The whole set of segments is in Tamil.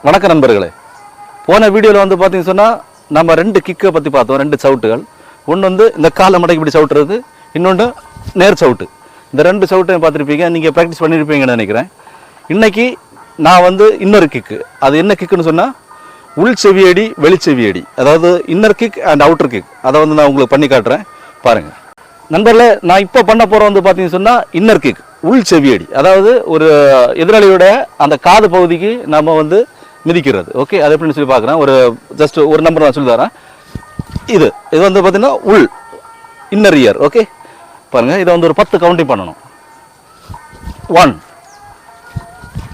வணக்க நண்பர்களே, போன வீடியோவில் வந்து பார்த்தீங்கன்னு சொன்னால் நம்ம 2 கிக்கை பற்றி பார்த்தோம். 2 சவுட்டுகள். ஒன்று வந்து இந்த காலை மடக்கி இப்படி சவுட்டுறது, இன்னொன்று நேர் சவுட்டு. இந்த 2 சவுட்டையும் பார்த்துருப்பீங்க, நீங்கள் ப்ராக்டிஸ் பண்ணியிருப்பீங்கன்னு நினைக்கிறேன். இன்றைக்கி நான் வந்து இன்னொரு கிக்கு, அது என்ன கிக்குன்னு சொன்னால் உள் செவியடி வெளிச்செவியடி, அதாவது inner kick and outer kick. அதை வந்து நான் உங்களுக்கு பண்ணி காட்டுறேன், பாருங்கள் நண்பர்களே. நான் இப்போ பண்ண போகிற வந்து பார்த்தீங்கன்னு சொன்னால் இன்னர் கிக், உள் செவியடி, அதாவது ஒரு எதிராளியோட அந்த காது பகுதிக்கு நம்ம வந்து மிதிக்கிறது. ஓகே, அது எப்படின்னு சொல்லி பார்க்குறேன். ஜஸ்ட் ஒரு நம்பர் நான் சொல்லி தரேன். இது வந்து பார்த்தீங்கன்னா உள் இன்னர் இயர். ஓகே பாருங்கள், இதை வந்து ஒரு 10 கவுண்டிங் பண்ணணும். 1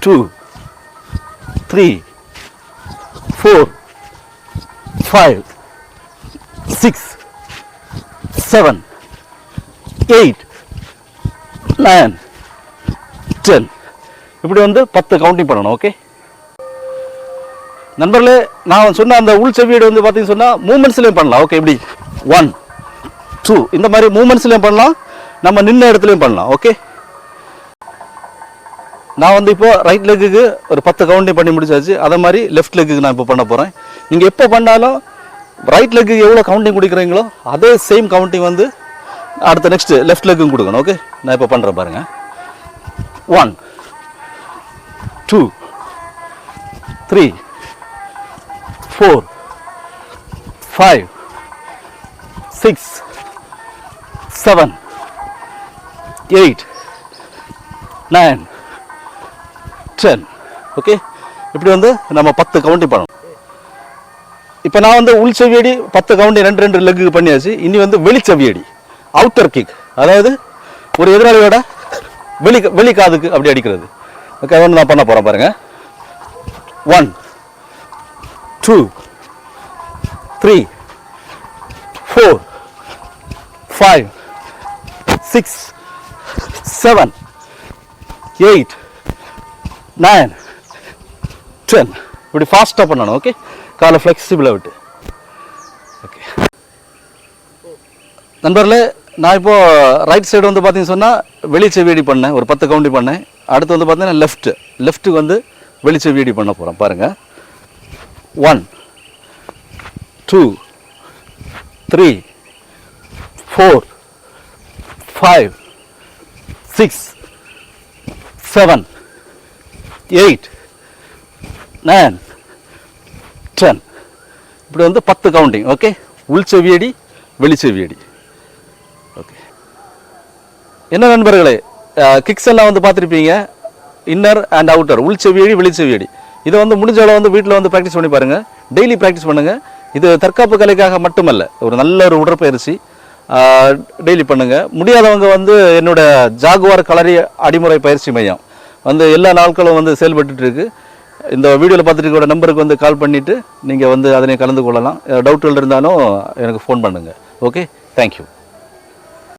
2 3 4 5 6 7 8 9 10 இப்படி வந்து 10 கவுண்டிங் பண்ணணும். ஓகே நண்பர்களே, நான் சொன்ன அந்த உள் செவியடி வந்து பார்த்தீங்கன்னு சொன்னால் மூமெண்ட்ஸ்லேயும் பண்ணலாம். ஓகே, இப்படி 1 2 இந்த மாதிரி மூமெண்ட்ஸ்லேயும் பண்ணலாம், நம்ம நின்ன இடத்துலையும் பண்ணலாம். ஓகே, நான் வந்து இப்போ ரைட் லெக்குக்கு ஒரு 10 கவுண்டிங் பண்ணி முடிச்சாச்சு. அதே மாதிரி லெஃப்ட் லெக்குக்கு நான் இப்போ பண்ண போகிறேன். நீங்கள் எப்போ பண்ணாலும் ரைட் லெக்குக்கு எவ்வளோ கவுண்டிங் கொடுக்குறீங்களோ அதே சேம் கவுண்டிங் வந்து அடுத்த நெக்ஸ்ட் லெஃப்ட் லெக்கும் கொடுக்கணும். ஓகே, நான் இப்போ பண்ணுறேன் பாருங்கள். 1 2 3 4 5 6 7 8 9 10 ஓகே, இப்படி வந்து நம்ம 10 கவுண்டிங் பண்ணணும். இப்போ நான் வந்து உள் செவியடி 10 கவுண்டிங் 2 லெக்குக்கு பண்ணியாச்சு. இனி வந்து வெளிச்செவியடி, அவுட்டர் கிக், அதாவது ஒரு எதிராளியோட வெளி காதுக்கு அப்படி அடிக்கிறது. ஓகே, அதை வந்து நான் பண்ண போகிறேன் பாருங்கள். 1 2 3 4 5 6 7 8 9 10 இப்படி ஃபாஸ்ட்டாக பண்ணணும். ஓகே, காலை ஃப்ளெக்சிபிளாக விட்டு. ஓகே நண்பர்களே, நான் இப்போது ரைட் சைடு வந்து பார்த்தீங்கன்னு சொன்னால் வெளிச்செவியடி பண்ணேன், ஒரு 10 கவுண்டிங் பண்ணேன். அடுத்து வந்து பார்த்தீங்கன்னா லெஃப்ட்டுக்கு வந்து வெளிச்செவியடி பண்ண போகிறேன் பாருங்கள். 1 2 3 4 5 6 7 8 9 10 இப்படி வந்து 10 கவுண்டிங். ஓகே, உள் செவியடி வெளிச்செவியடி. ஓகே, என்ன நண்பர்களே, கிக்ஸ் எல்லாம் வந்து பார்த்துருப்பீங்க, இன்னர் அண்ட் அவுட்டர், உள் செவியடி வெளிச்செவியடி. இதை வந்து முடிஞ்ச அளவு வந்து வீட்டில் வந்து ப்ராக்டிஸ் பண்ணி பாருங்கள், டெய்லி ப்ராக்டிஸ் பண்ணுங்கள். இது தற்காப்பு கலைக்காக மட்டுமல்ல, ஒரு நல்ல ஒரு உடற்பயிற்சி, டெய்லி பண்ணுங்கள். முடியாதவங்க வந்து என்னோட ஜாகுவார் களரி அடிமுறை பயிற்சி மையம் வந்து எல்லா நாட்களும் வந்து செயல்பட்டு இருக்கு. இந்த வீடியோவில் பார்த்துட்டு கூட நம்பருக்கு வந்து கால் பண்ணிவிட்டு நீங்கள் வந்து அதனை கலந்து கொள்ளலாம். டவுட்டுகள் இருந்தாலும் எனக்கு ஃபோன் பண்ணுங்கள். Okay, thank you.